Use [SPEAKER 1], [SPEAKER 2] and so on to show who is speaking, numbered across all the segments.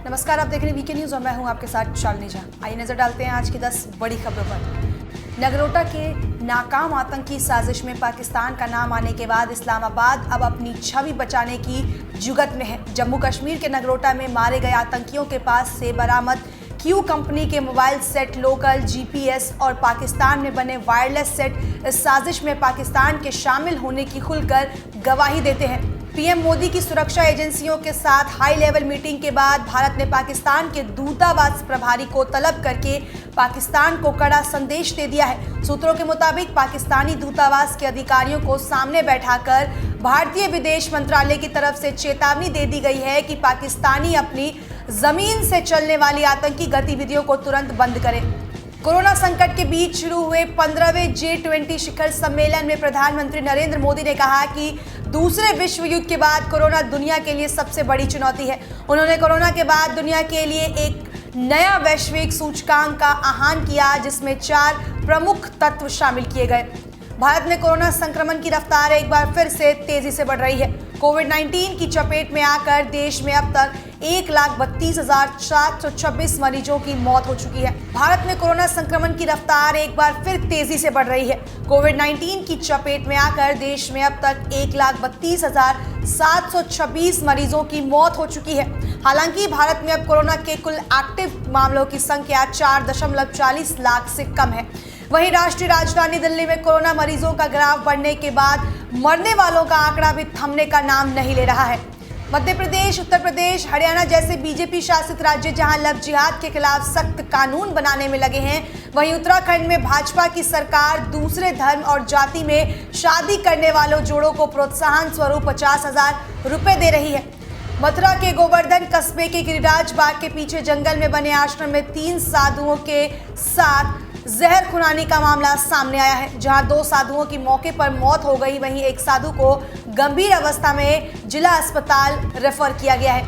[SPEAKER 1] नमस्कार, आप देख रहे हैं वीके न्यूज और मैं हूं आपके साथ शालिनी झा। आइए नजर डालते हैं आज की 10 बड़ी खबरों पर। नगरोटा के नाकाम आतंकी साजिश में पाकिस्तान का नाम आने के बाद इस्लामाबाद अब अपनी छवि बचाने की जुगत में है। जम्मू कश्मीर के नगरोटा में मारे गए आतंकियों के पास से बरामद क्यू कंपनी के मोबाइल सेट, लोकल जीपीएस और पाकिस्तान में बने वायरलेस सेट इस साजिश में पाकिस्तान के शामिल होने की खुलकर गवाही देते हैं। पीएम मोदी की सुरक्षा एजेंसियों के साथ हाई लेवल मीटिंग के बाद भारत ने पाकिस्तान के दूतावास प्रभारी को तलब करके पाकिस्तान को कड़ा संदेश दे दिया है। सूत्रों के मुताबिक पाकिस्तानी दूतावास के अधिकारियों को सामने बैठाकर भारतीय विदेश मंत्रालय की तरफ से चेतावनी दे दी गई है कि पाकिस्तानी अपनी जमीन से चलने वाली आतंकी गतिविधियों को तुरंत बंद करें। कोरोना संकट के बीच शुरू हुए 15वें G20 शिखर सम्मेलन में प्रधानमंत्री नरेंद्र मोदी ने कहा कि दूसरे विश्व युद्ध के बाद कोरोना दुनिया के लिए सबसे बड़ी चुनौती है। उन्होंने कोरोना के बाद दुनिया के लिए एक नया वैश्विक सूचकांक का आह्वान किया, जिसमें 4 प्रमुख तत्व शामिल किए गए। भारत में कोरोना संक्रमण की रफ्तार एक बार फिर से तेजी से बढ़ रही है। कोविड-19 की चपेट में आकर देश में अब तक 1,32,726 मरीजों की मौत हो चुकी है। भारत में कोरोना संक्रमण की रफ्तार एक बार फिर तेजी से बढ़ रही है। कोविड-19 की चपेट में आकर देश में अब तक 1,32,726 मरीजों की मौत हो चुकी है। हालांकि भारत में अब कोरोना के कुल एक्टिव मामलों की संख्या 4.40 लाख से कम है। वहीं राष्ट्रीय राजधानी दिल्ली में कोरोना मरीजों का ग्राफ बढ़ने के बाद मरने वालों का आंकड़ा भी थमने का नाम नहीं ले रहा है। मध्य प्रदेश, उत्तर प्रदेश, हरियाणा जैसे बीजेपी शासित राज्य जहां लव जिहाद के खिलाफ सख्त कानून बनाने में लगे हैं, वहीं उत्तराखंड में भाजपा की सरकार दूसरे धर्म और जाति में शादी करने वालों जोड़ों को प्रोत्साहन स्वरूप 50,000 रुपए दे रही है। मथुरा के गोवर्धन कस्बे के गिरिराज बाग के पीछे जंगल में बने आश्रम में 3 साधुओं के साथ जहर खुरानी का मामला सामने आया है, जहां 2 साधुओं की मौके पर मौत हो गई। वहीं एक साधु को गंभीर अवस्था में जिला अस्पताल रेफर किया गया है।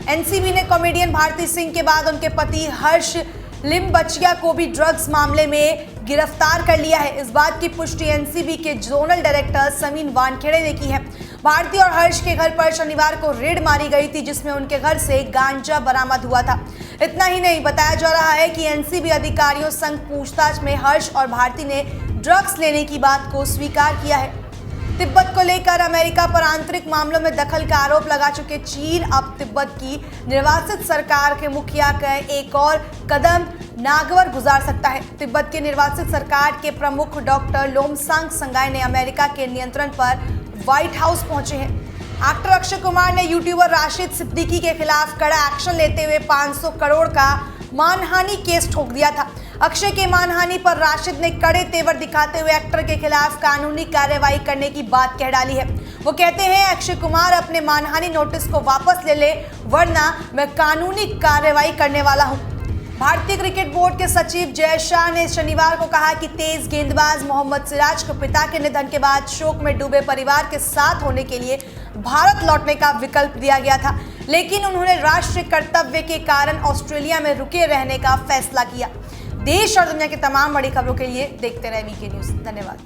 [SPEAKER 1] एनसीबी ने कॉमेडियन भारती सिंह के बाद उनके पति हर्ष लिम्बचिया को भी ड्रग्स मामले में गिरफ्तार कर लिया है। इस बात की पुष्टि एनसीबी के जोनल डायरेक्टर समीन वानखेड़े ने की है। भारती और हर्ष के घर पर शनिवार को रेड मारी गई थी, जिसमें उनके घर से गांजा बरामद हुआ था। इतना ही नहीं, बताया जा रहा है कि एनसीबी अधिकारियों संग पूछताछ में हर्ष और भारती ने ड्रग्स लेने की बात को स्वीकार किया है। तिब्बत को लेकर अमेरिका पर आंतरिक मामलों में दखल का आरोप लगा चुके चीन अब तिब्बत की निर्वासित सरकार के मुखिया का एक और कदम नागवर गुजार सकता है। तिब्बत के निर्वासित सरकार के प्रमुख डॉक्टर लोमसांग संगाई ने अमेरिका के नियंत्रण पर व्हाइट हाउस पहुंचे हैं। एक्टर अक्षय कुमार ने यूट्यूबर राशिद सिद्दीकी के खिलाफ कड़ा एक्शन लेते हुए 500 करोड़ का मानहानि केस ठोक दिया था। अक्षय के मानहानि पर राशिद ने कड़े तेवर दिखाते हुए एक्टर के खिलाफ कानूनी कार्रवाई करने की बात कह डाली है। वो कहते हैं, अक्षय कुमार अपने मानहानि नोटिस को वापस ले ले, वरना मैं कानूनी कार्रवाई करने वाला हूं। भारतीय क्रिकेट बोर्ड के सचिव जय शाह ने शनिवार को कहा कि तेज गेंदबाज मोहम्मद सिराज को पिता के निधन के बाद शोक में डूबे परिवार के साथ होने के लिए भारत लौटने का विकल्प दिया गया था, लेकिन उन्होंने राष्ट्रीय कर्तव्य के कारण ऑस्ट्रेलिया में रुके रहने का फैसला किया। देश और दुनिया की तमाम बड़ी खबरों के लिए देखते रहे वीके न्यूज। धन्यवाद।